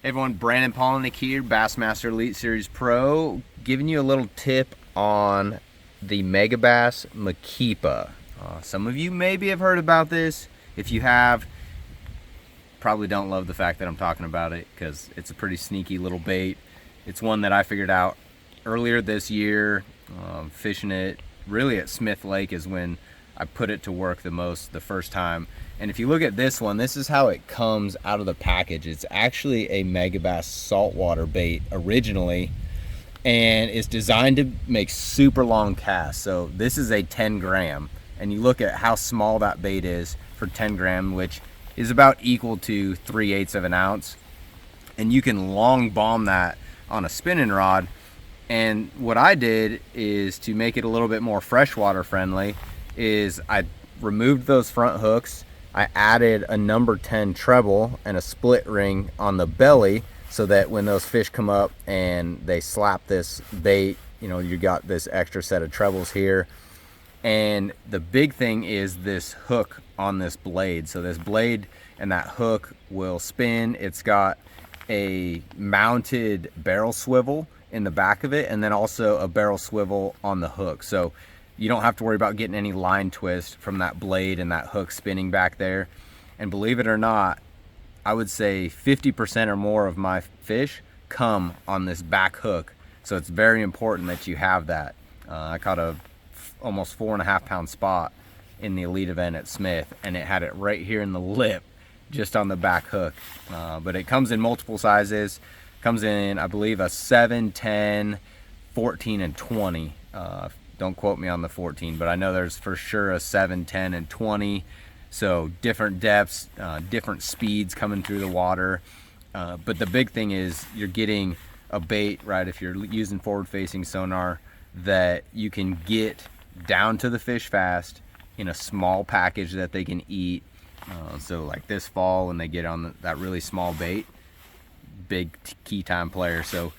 Hey everyone, Brandon Palaniuk here, Bassmaster Elite Series Pro, giving you a little tip on the Megabass Makippa. Some of you maybe have heard about this. If you have, probably don't love the fact that I'm talking about it because it's a pretty sneaky little bait. It's one that I figured out earlier this year, fishing it really at Smith Lake is when I put it to work the most the first time. And if you look at this one, this is how it comes out of the package. It's actually a Megabass saltwater bait originally, and it's designed to make super long casts. So this is a 10 gram, and you look at how small that bait is for 10 gram, which is about equal to 3/8 of an ounce. And you can long bomb that on a spinning rod. And what I did is, to make it a little bit more freshwater friendly, is I removed those front hooks. I added a number 10 treble and a split ring on the belly so that when those fish come up and they slap this bait, you know, you got this extra set of trebles here. And the big thing is this hook on this blade. So this blade and that hook will spin. It's got a mounted barrel swivel in the back of it, and then also a barrel swivel on the hook. So you don't have to worry about getting any line twist from that blade and that hook spinning back there. And believe it or not, I would say 50% or more of my fish come on this back hook. So it's very important that you have that. I caught a almost 4.5 pound spot in the elite event at Smith, and it had it right here in the lip, just on the back hook. But it comes in multiple sizes. Comes in, I believe, a 7, 10, 14, and 20. Don't quote me on the 14, but I know there's for sure a 7, 10, and 20. So different depths, different speeds coming through the water. But the big thing is you're getting a bait, right, if you're using forward-facing sonar, that you can get down to the fish fast in a small package that they can eat. So like this fall, when they get on that really small bait, big key time player. So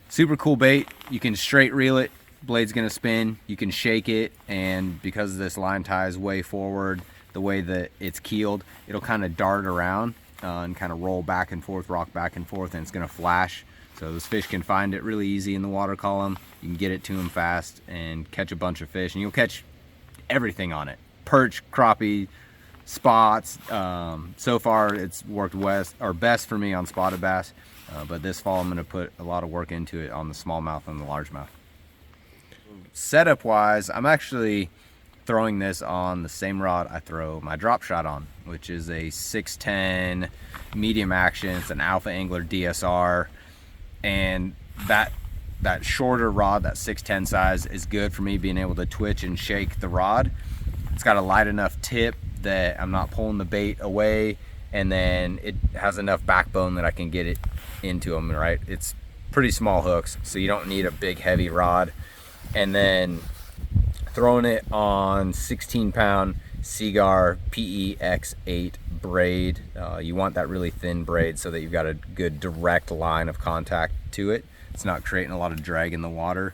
super cool bait. You can straight reel it, blade's gonna spin. You can shake it, and because this line tie is way forward, the way that it's keeled, it'll kind of dart around and kind of roll back and forth, rock back and forth, and it's gonna flash. So this fish can find it really easy in the water column. You can get it to them fast and catch a bunch of fish, and you'll catch everything on it: perch, crappie, spots. So far it's worked best for me on spotted bass, but this fall I'm going to put a lot of work into it on the smallmouth and the largemouth. Setup wise, I'm actually throwing this on the same rod I throw my drop shot on, which is a 610 medium action. It's an Alpha Angler DSR, and that shorter rod, that 610 size, is good for me being able to twitch and shake the rod. It's got a light enough tip that I'm not pulling the bait away, and then it has enough backbone that I can get it into them, right? It's pretty small hooks, so you don't need a big heavy rod. And then throwing it on 16-pound Seagar PEX8 braid. You want that really thin braid so that you've got a good direct line of contact to it. It's not creating a lot of drag in the water.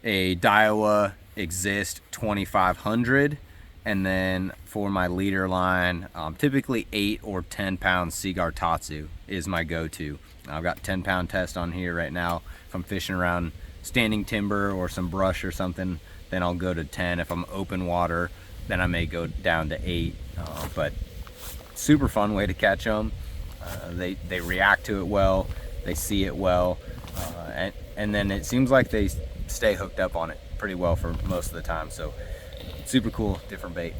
A Daiwa Exist 2500. And then for my leader line, typically 8 or 10 pound Seagar Tatsu is my go-to. I've got 10-pound test on here right now. If I'm fishing around standing timber or some brush or something, then I'll go to 10. If I'm open water, then I may go down to 8. But super fun way to catch them. They react to it well, they see it well, and then it seems like they stay hooked up on it pretty well for most of the time. So super cool, different bait.